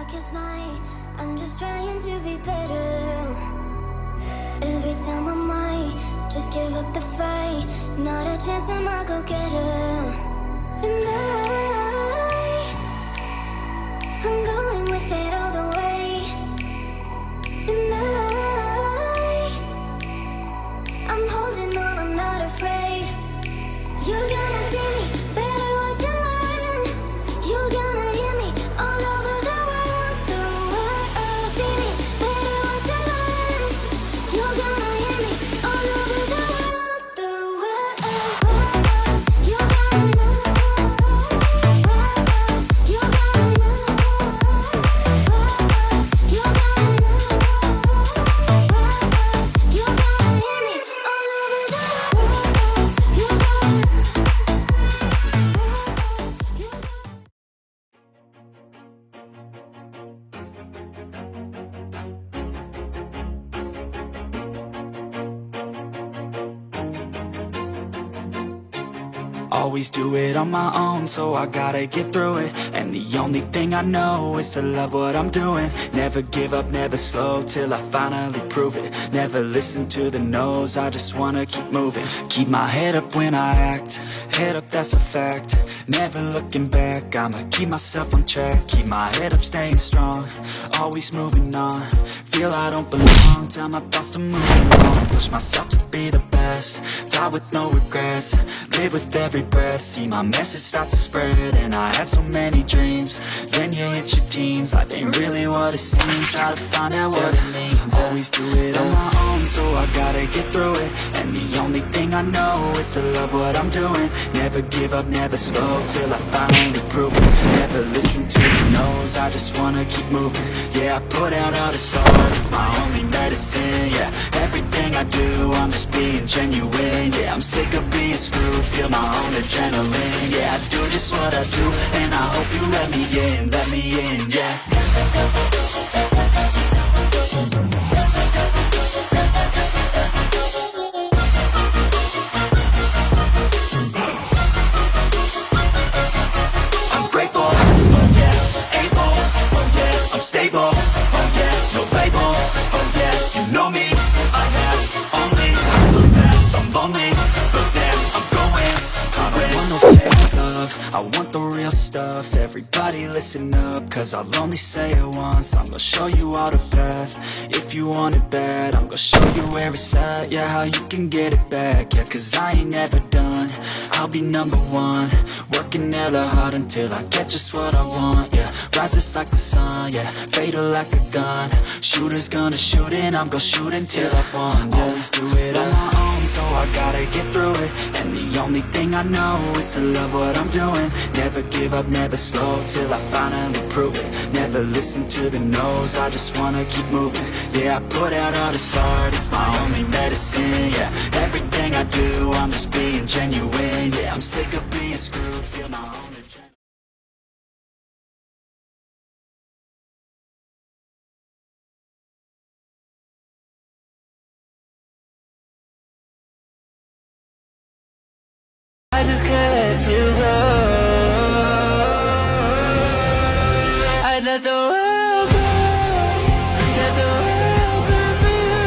darkest night, I'm just trying to be better. Every time I might just give up the fight, not a chance I'm a go-getter. And I'm going with it all the way. And I'm holding on, I'm not afraid. You're gonna see me, better what to learn. You're gonna hear me all over the world. The world, see me, better what to learn. You're gonna hear me all over the world. The world, you're gonna know. You're gonna know. You're gonna know. You're gonna hear me all over the world. You're gonna. Always do it on my own, so I gotta get through it. And the only thing I know is to love what I'm doing. Never give up, never slow, till I finally prove it. Never listen to the no's, I just wanna keep moving. Keep my head up when I act, head up, that's a fact. Never looking back, I'ma keep myself on track. Keep my head up, staying strong, always moving on. Feel I don't belong, tell my thoughts to move along. Push myself to be the best, die with no regrets. Live with every breath, see my message start to spread. And I had so many dreams, then you hit your teens. Life ain't really what it seems, try to find out what it means. Always do it on my own, so I gotta get through it. And the only thing I know is to love what I'm doing. Never give up, never slow, till I finally prove it. Never listen to the no's, I just wanna keep moving. Yeah, I put out all this art, it's my only medicine. Yeah, everything I do, I'm just being genuine. Yeah, I'm sick of being screwed, feel my own adrenaline. Yeah, I do just what I do, and I hope you let me in, yeah. I'm grateful, oh yeah, able, oh yeah, I'm stable, oh yeah, no label, oh yeah, you know me, I have only that I'm lonely, but damn, I'm going. I don't want no fake love, I want the real stuff. Everybody listen up, cause I'll only say it once. I'm gonna show you all the path, if you want it bad. I'm gonna show you where it's at, yeah, how you can get it back. Yeah, cause I ain't never done, I'll be number one. Working hella hard until I get just what I want, yeah. Rises like the sun, yeah, fatal like a gun. Shooter's gonna shoot and I'm gonna shoot until I won, yeah. Always do it on my own, so I gotta get through it. And the only thing I know is to love what I'm doing. Never give up, never slow, till I finally prove it. Never listen to the no's, I just wanna keep moving. Yeah, I put out all this art, it's my only medicine. Yeah, everything I do, I'm just being genuine. Yeah, I'm sick of being screwed, feel my own adrenaline. I just can't let you go. I let the world go. Let the world go for you.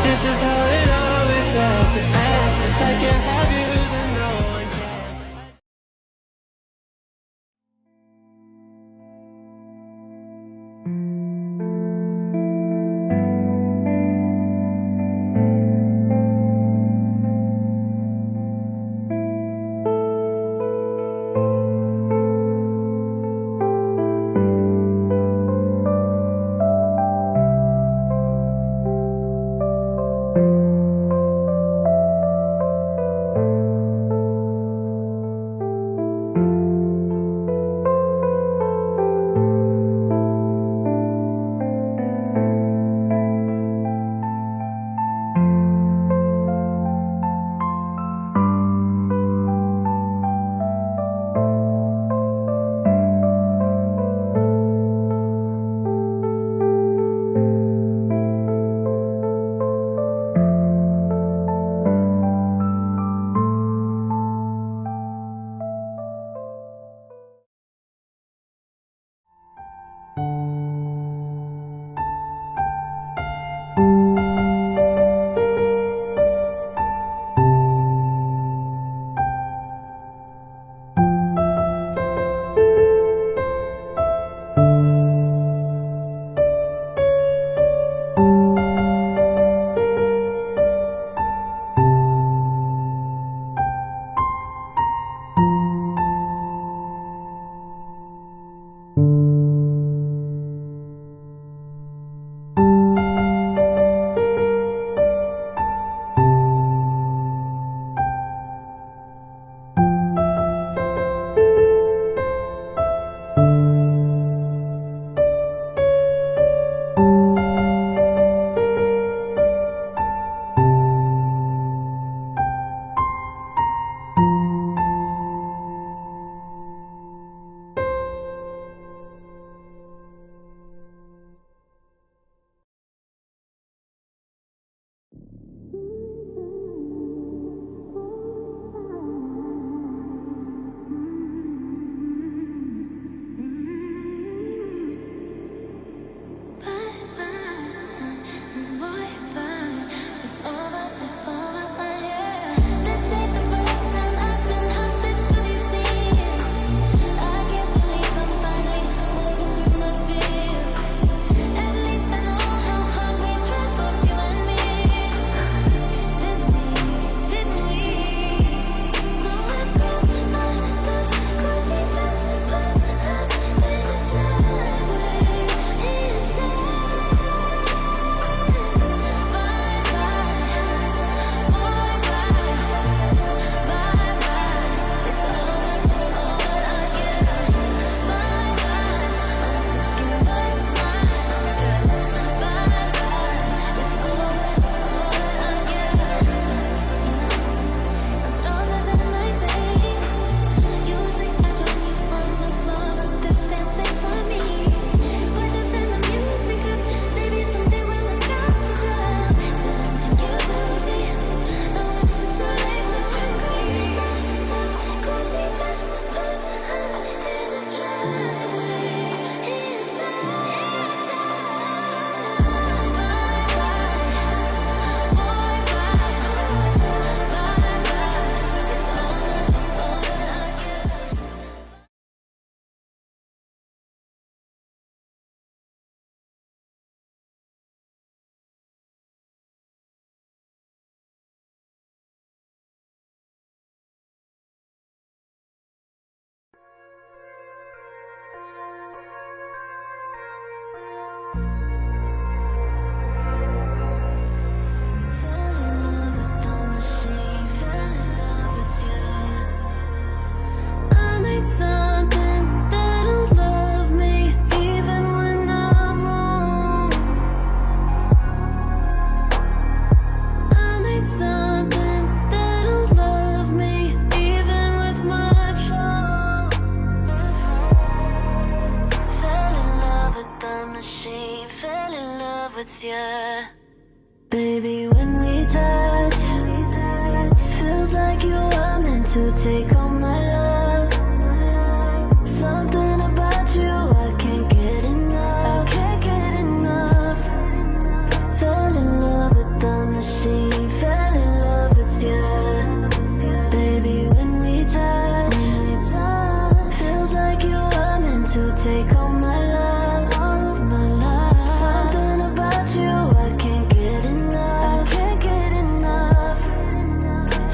This is how it always has to end. If I can't have you, then no one can. Baby, when we touch, feels like you are meant to take all my love. Something about you, I can't get enough. I can't get enough. Fell in love with the machine, fell in love with you. Baby, when we touch, feels like you are meant to take all my love, all of my love. Something about you, I can't get enough. I can't get enough.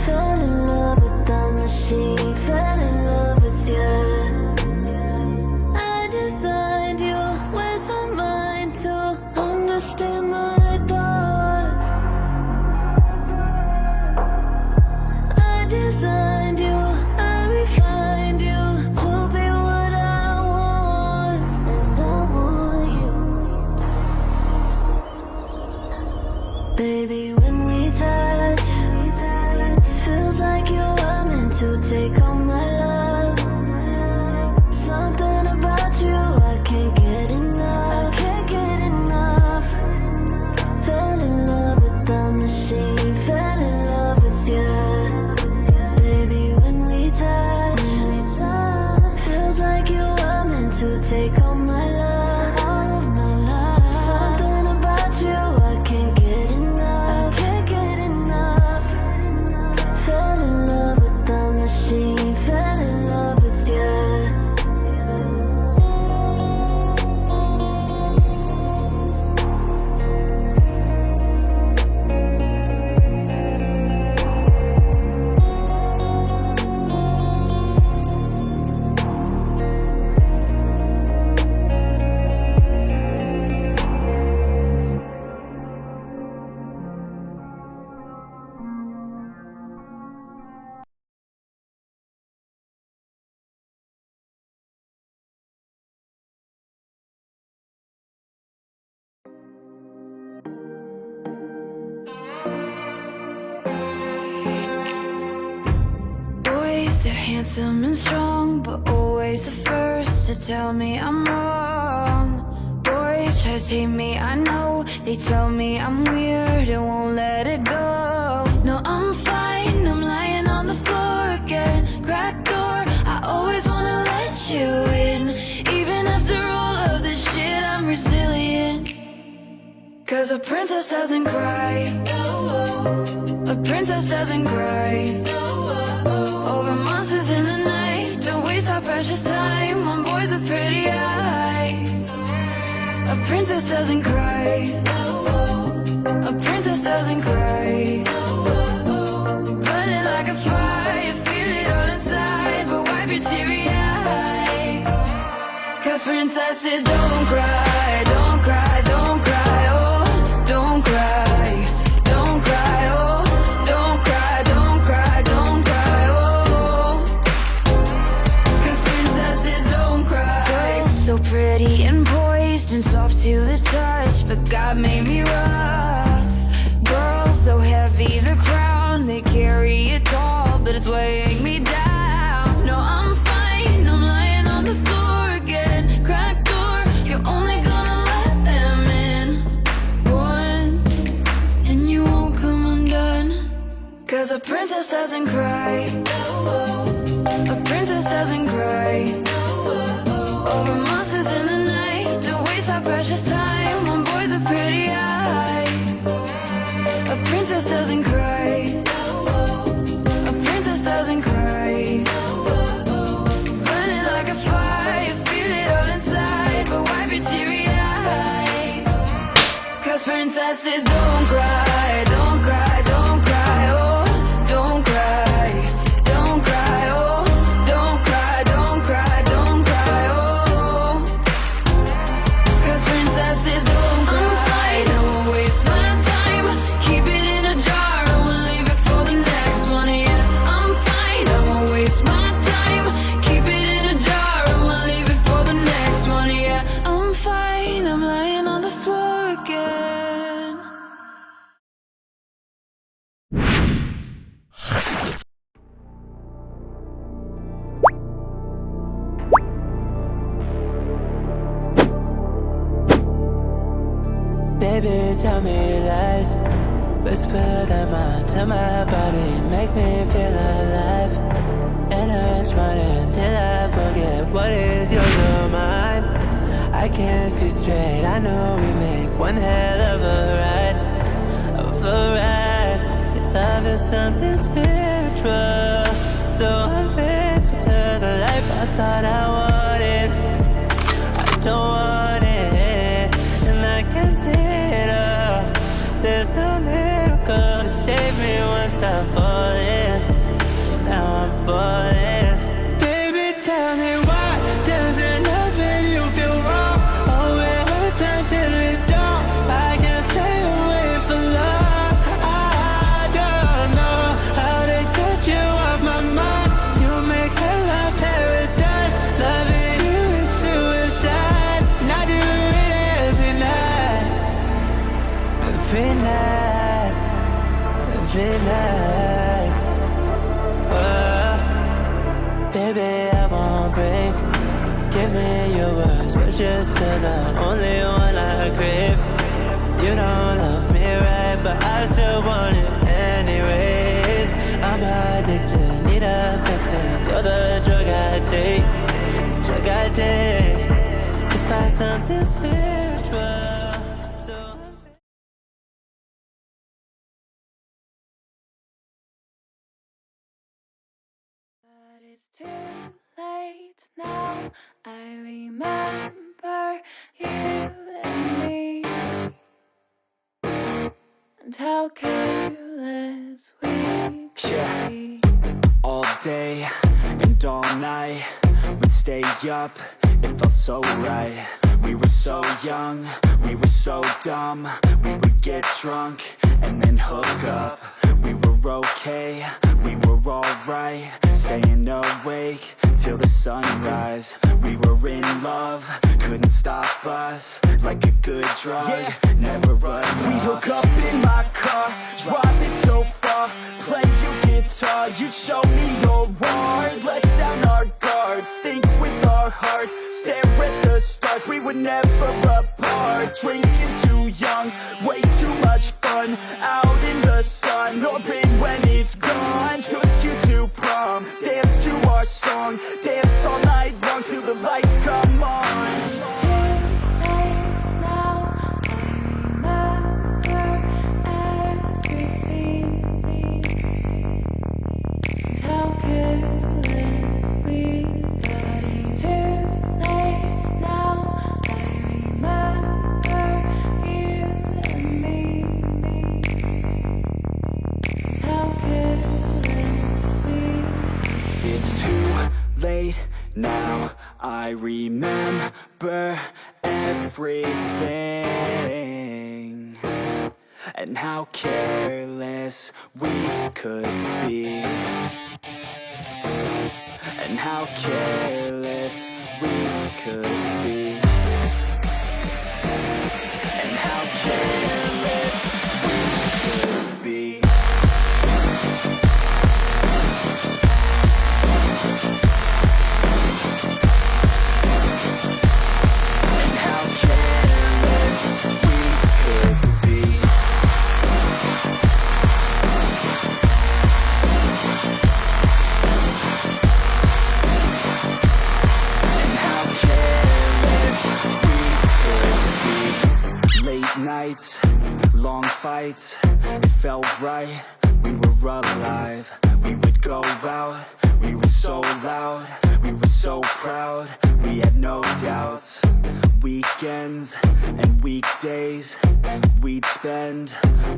Fell in love with the machine, fell in love with you. I designed you with a mind to understand my thoughts. I designed you, I refined you to be what I want, and I want you. Baby, when we touch, feels like you are meant to take all my love. Something about you, I can't get enough. I can't get enough. Fell in love with the machine, fell in love with you. Baby, when we touch, feels like you are meant to take all my love, all of my love. Something about you, I can't get enough. I can't get enough. Fell in love with the machine, fell in love with you. Boys, they're handsome and strong, but always the first to tell me I'm wrong. Boys try to tame me, I know. They tell me I'm weird and won't let it go. No, I'm fine, I'm lying on the floor again. Cracked door, I always wanna let you in. Even after all of this shit, I'm resilient. Cause a princess doesn't cry. A princess doesn't cry. Over monsters in the night, don't waste our precious time on boys with pretty eyes. A princess doesn't cry. A princess doesn't cry. Burning like a fire, feel it all inside, but wipe your teary eyes. Cause princesses don't cry, don't cry, don't cry, oh, don't cry, don't cry, oh, don't cry, don't cry, don't cry, oh. Cause princesses don't cry. Girls so pretty and poised and soft to the touch, but God made me rough. Girls so heavy, the crown, they carry it tall, but it's weighing me down. No, I'm fine, I'm lying on the floor again. Cracked door, you're only gonna let them in once, and you won't come undone. Cause a princess doesn't cry. A princess doesn't cry. Over monsters in the night, don't waste our precious time on boys with pretty eyes. A princess doesn't cry. A princess doesn't cry. Burning like a fire, feel it all inside, but wipe your teary eyes. Cause princesses don't cry, don't cry, don't cry, oh, don't cry, don't cry, oh, don't cry, don't cry, don't cry, oh. Cause princesses don't cry. I'm fine, I won't waste my time. Keep it in a jar and we'll leave it for the next one, yeah. I'm fine, I won't waste my time. Keep it in a jar and we'll leave it for the next one, yeah. I'm fine, I'm lying on the floor again. Baby, tell me lies. Whisper them onto my body, make me feel alive. And it's running till I forget what is yours or mine. I can't see straight, I know we make one hell of a ride. Of a ride. Your love is something spiritual, so I'm faithful to the life I thought I wanted. I don't want it, and I can't see it all. There's no miracle to save me once I fall in. Now I'm falling. Baby, tell me why doesn't loving you feel wrong? Oh, it hurts until it don't. I can't stay away for long. I don't know how to get you off my mind. You make hell a paradise. Loving you is suicide, and I do it every night. Every night. Every night. Oh, baby, I won't break. Give me your words, but you're still the only one I crave. You don't love me right, but I still want it anyways. I'm addicted, need a fixin'. You're the drug I take, drug I take to find something spiritual. So But it's too late now. I remember you and me, and how careless we could be. All day and all night, we'd stay up, it felt so right. We were so young, we were so dumb. We would get drunk and then hook up. We were okay, we were alright, staying awake till the sunrise. We were in love, couldn't stop us, like a good drug, never run off. We hook up in my car, drive it so far, play your guitar, you'd show me your art. Let down our guards, think with our hearts, stare at the stars, we were never apart. Drinking too young, way too much fun, out in the sun, open when it's gone. Took you to prom, dance to our song, dance all night long till the lights come on. Now I remember everything, and how careless we could be, and how careless we could be, and how careless we could be. Nights, long fights, it felt right, we were alive. We would go out, we were so loud, we were so proud, we had no doubts. Weekends and weekdays, we'd spend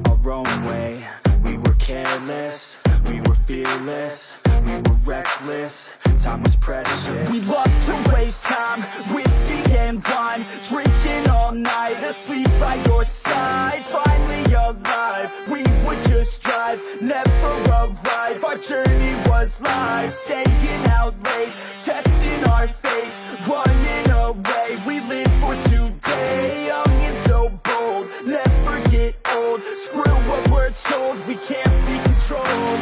our own way. We were careless, we were fearless, we were reckless, time was precious. We loved to waste time, whiskey and wine, drinking all night, asleep by your side. Finally alive, we would just drive, never arrive. Our journey was live, staying out late, testing our fate, running away. We live for today, young and so bold, never get old. Screw what we're told, we can't be controlled.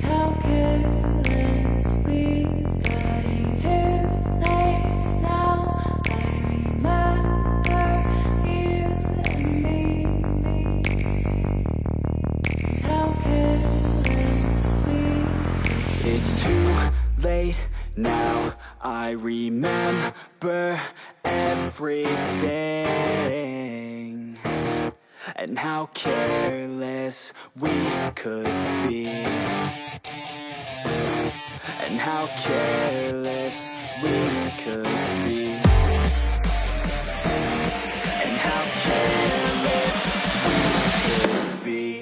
How careless we got. I remember everything and how careless we could be, and how careless we could be, and how careless we could be.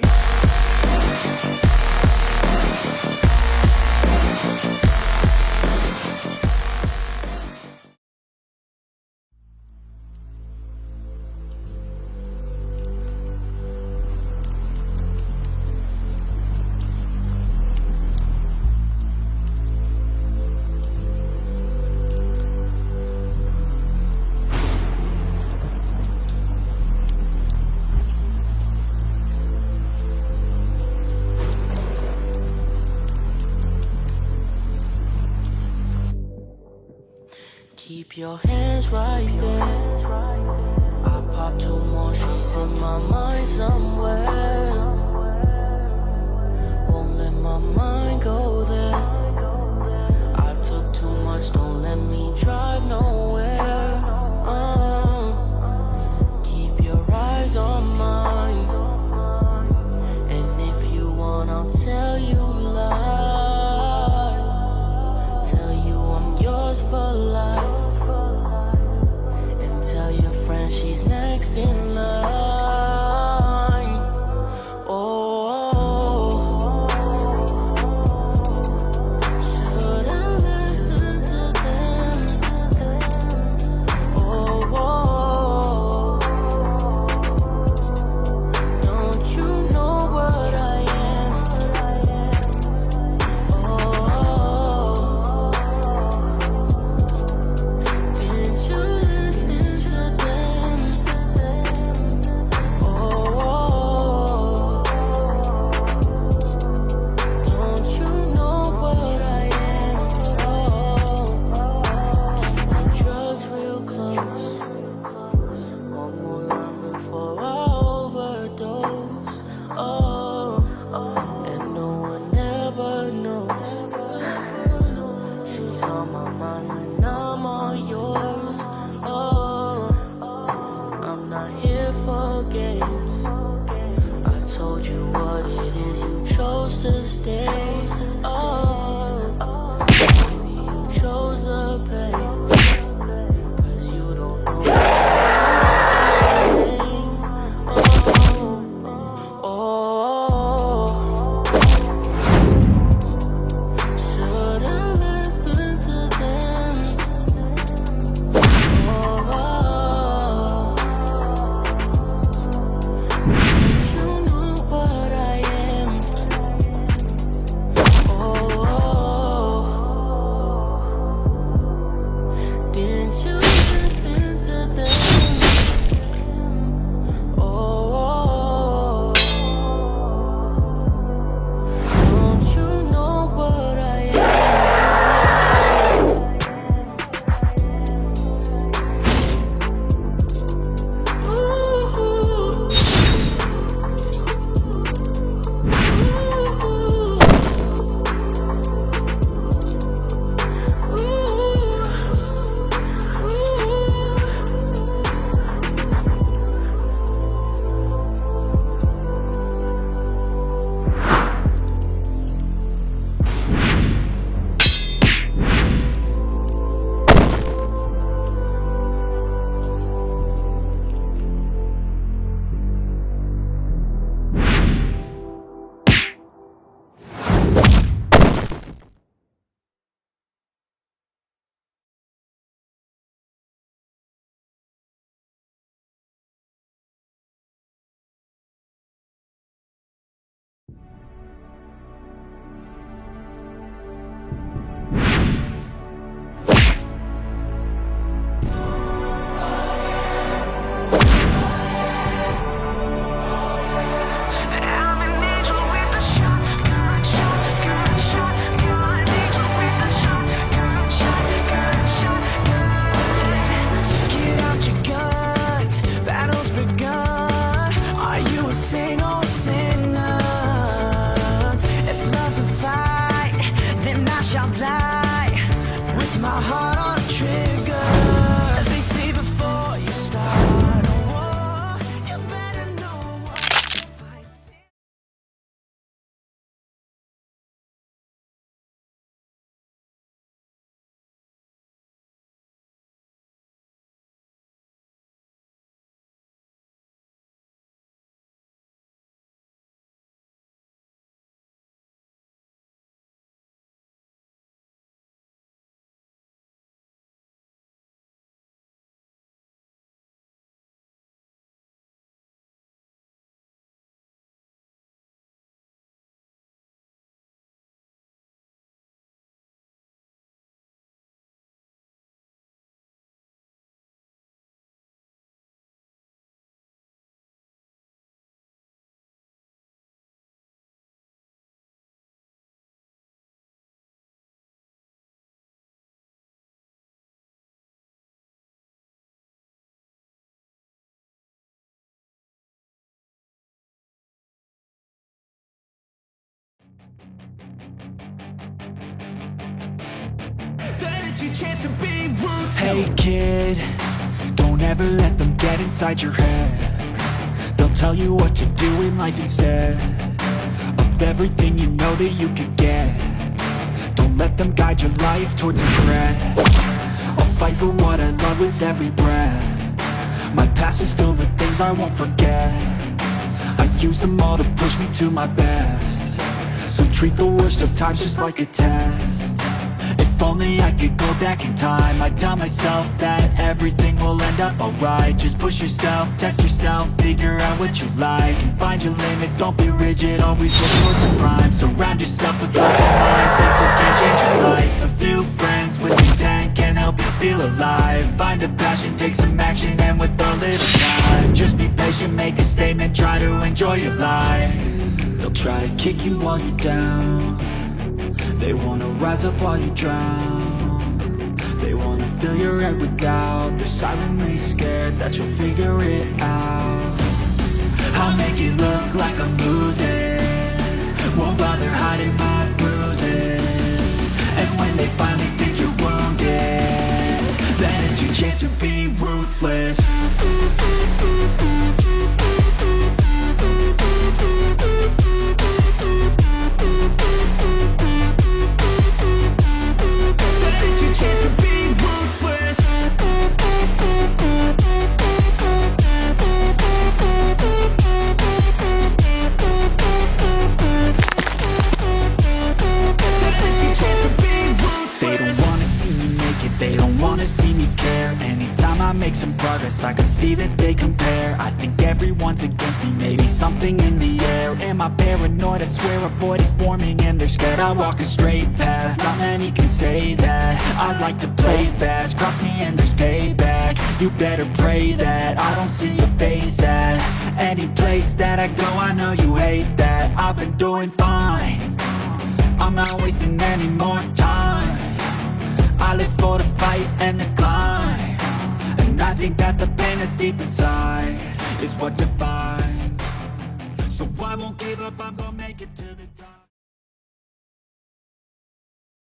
Keep your hands right there. I pop 2 more, she's in my mind somewhere. Won't let my mind go there. I took too much, don't let me drive nowhere. Keep your eyes on mine, and if you want, I'll tell you lies. Tell you I'm yours for life. Tell your friend she's next in line. Oh, should I listen to them? Oh, don't you know what I am? Oh, did you listen? To stay, oh, maybe you chose the pain, 'cause you don't know what oh, should I listen to them? You know what I am. your chance to be ruthless. Hey kid, don't ever let them get inside your head. They'll tell you what to do in life instead of everything you know that you could get. Don't let them guide your life towards regret. I'll fight for what I love with every breath. My past is filled with things I won't forget. I use them all to push me to my best. So treat the worst of times just like a test. If only I could go back in time, I'd tell myself that everything will end up alright. Just push yourself, test yourself, figure out what you like, and find your limits, don't be rigid, always look towards the prime. Surround yourself with open minds, people can change your life. A few friends with intent can help you feel alive. Find a passion, take some action, and with a little time, just be patient, make a statement, try to enjoy your life. They'll try to kick you while you're down. They wanna rise up while you drown. They wanna fill your head with doubt. They're silently scared that you'll figure it out. I'll make it look like I'm losing, won't bother hiding my bruises. And when they finally think you're wounded, then it's your chance to be ruthless. They don't wanna see me care. Anytime I make some progress, I can see that they compare. I think everyone's against me, maybe something in the air. Am I paranoid? I swear a void is forming and they're scared. I walk a straight path, not many can say that. I like to play fast, cross me and there's payback. You better pray that I don't see your face at any place that I go. I know you hate that. I've been doing fine, I'm not wasting any more time. I live for the fight and the climb, and I think that the pain that's deep inside is what defines. So I won't give up, I'm gonna make it to the top.